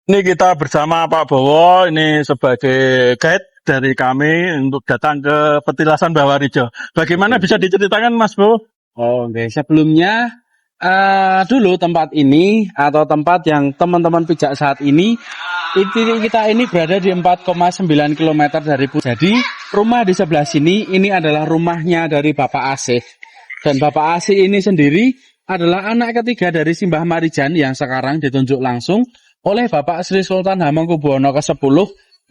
Ini kita bersama Pak Bowo, ini sebagai guide dari kami untuk datang ke Petilasan Bawarijo. Bagaimana bisa diceritakan Mas Bowo? Oh, oke. Sebelumnya dulu tempat ini atau tempat yang teman-teman pijak saat ini, kita ini berada di 4,9 km dari pusat. Jadi rumah di sebelah sini ini adalah rumahnya dari Bapak Asih. Dan Bapak Asih ini sendiri adalah anak ketiga dari Simbah Marijan yang sekarang ditunjuk langsung oleh Bapak Sri Sultan Hamengkubuwono ke-10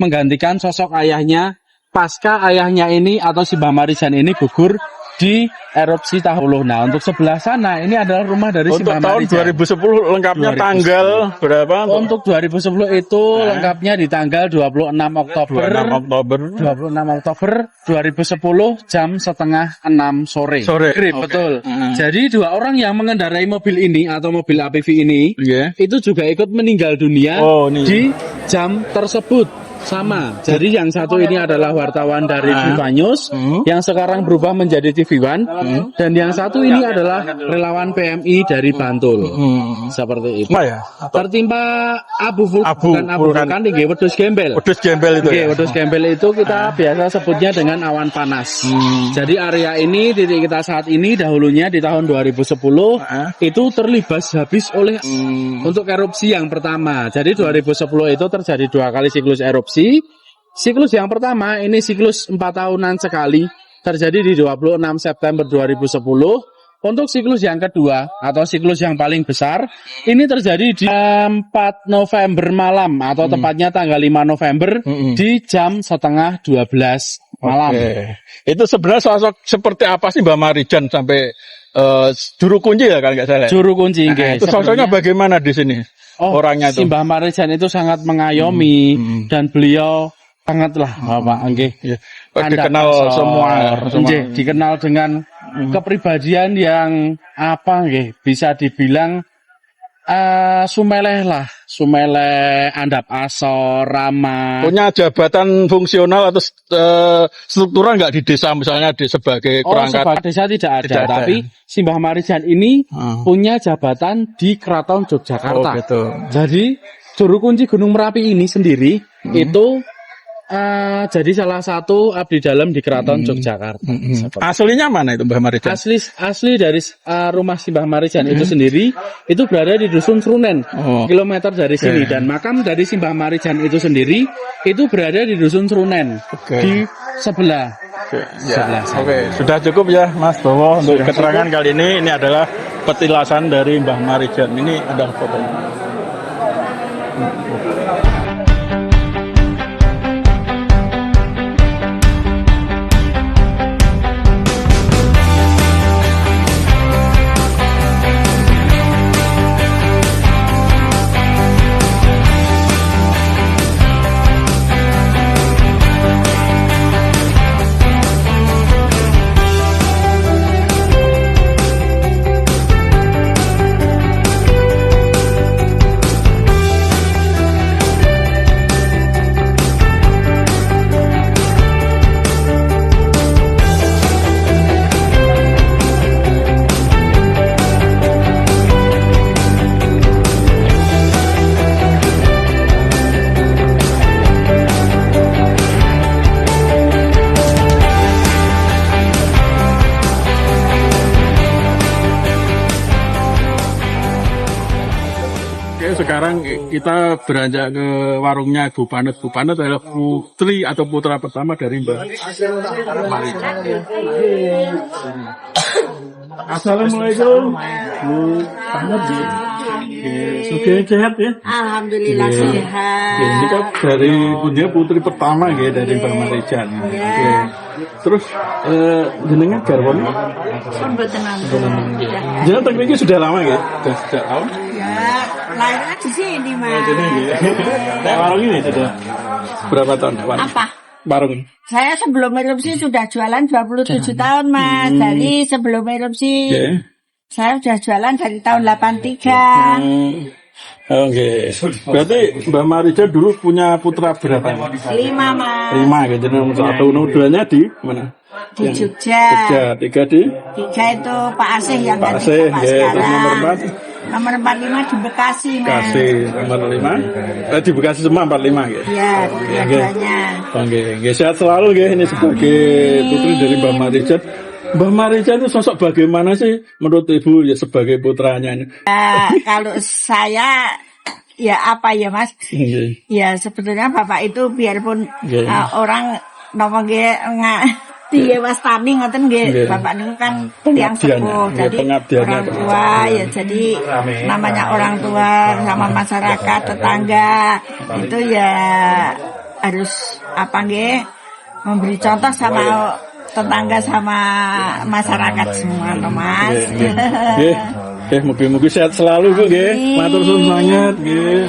menggantikan sosok ayahnya pasca ayahnya ini atau Simbah Marijan ini gugur di erupsi tahun. Nah, untuk sebelah sana ini adalah rumah dari Simbah Marijan. Untuk tahun 2010 lengkapnya 2010. Tanggal berapa? Untuk 2010 itu lengkapnya di tanggal 26 Oktober 2010 jam setengah 6 sore. Okay. Betul. Jadi dua orang yang mengendarai mobil ini atau mobil APV ini itu juga ikut meninggal dunia di jam tersebut. Sama. Jadi yang satu ini adalah wartawan dari Viva News yang sekarang berubah menjadi TV One dan yang satu ini adalah relawan PMI dari Bantul. Seperti itu. Tertimpa abu vulkan tinggi wedhus gembel. Wedhus gembel itu. Wedhus gembel itu kita biasa sebutnya dengan awan panas. Jadi area ini titik kita saat ini dahulunya di tahun 2010 itu terlibas habis oleh untuk erupsi yang pertama. Jadi 2010 itu terjadi 2 kali siklus erupsi. Siklus yang pertama ini siklus 4 tahunan sekali terjadi di 26 September 2010. Untuk siklus yang kedua atau siklus yang paling besar ini terjadi di 4 November malam atau tepatnya tanggal 5 November di jam setengah 12 malam. Itu sebenarnya sosok seperti apa sih Mbak Marijan sampai juru kunci ya kalau nggak salah? Juru kunci. Itu sosoknya bagaimana di sini? Orangnya itu. Simbah Marijan itu sangat mengayomi dan beliau sangatlah Bapak dikenal semua. Dikenal dengan kepribadian yang bisa dibilang sumeleh, andap asor, ramah. Punya jabatan fungsional atau struktural nggak di desa misalnya sebagai perangkat? Sebagai desa tidak ada. Tapi Simbah Marijan ini punya jabatan di Keraton Yogyakarta. Gitu. Jadi juru kunci Gunung Merapi ini sendiri itu jadi salah satu abdi dalam di Keraton Yogyakarta. Aslinya mana itu Mbah Marijan? Asli dari rumah Simbah Marijan itu sendiri itu berada di Dusun Srunen, kilometer dari sini, dan makam dari Simbah Marijan itu sendiri itu berada di Dusun Srunen di sebelah. Sudah cukup ya Mas Bowo untuk keterangan kali ini. Ini adalah petilasan dari Mbah Marijan. Ini ada fotonya. Sekarang kita beranjak ke warungnya Bu Panet. Bu Panet adalah putri atau putra pertama dari Mbak Marijan. Assalamualaikum Bu Panet. Sudah sehat ya? Alhamdulillah sehat. Ini kan dari dia putri pertama ya dari Mbak Marijan. Terus jenengan garwane? Pun betenang. Jenengan tekniknya sudah lama ya? Sudah tahun? Ya, lahirnya di sini Mas. Kayak warung ini sudah berapa tahun? Apa? Warung ini. Saya sebelum erupsi sudah jualan 27 tahun Mas. Dari sebelum erupsi saya sudah jualan dari tahun 83. Berarti Mbak Marijan dulu punya putra berapa? 5 Mas. 5 gitu. Nomor 1, nomor 2-nya di mana? Di Jogja. 3 di? 3 itu Pak Asih yang Pak Asih, sekarang. nomor 4? Nomor 45 di Bekasi, Mas. Kasih nomor 5. Di Bekasi semua 45 ya. Iya, dua-duanya. Oke, sehat selalu ya ini sebagai putri dari Mbah Marijan. Mbah Marijan itu sosok bagaimana sih menurut Ibu ya sebagai putranya? Kalau saya ya apa ya Mas? Nggih. Ya sebetulnya Bapak itu biarpun Nggih. orang ngomong piye wastani ngoten nggih. Nggih. Bapak niku kan tiyang Pengabdian, sepuh. nggih, Jadi pengabdiannya orang terus. tua ya jadi namanya orang tua sama masyarakat tetangga itu ya harus apa nggih memberi contoh sama tetangga sama masyarakat semua toh Mas. Nggih. Mugi-mugi sehat selalu Bu nggih. Matur suwun sanget nggih.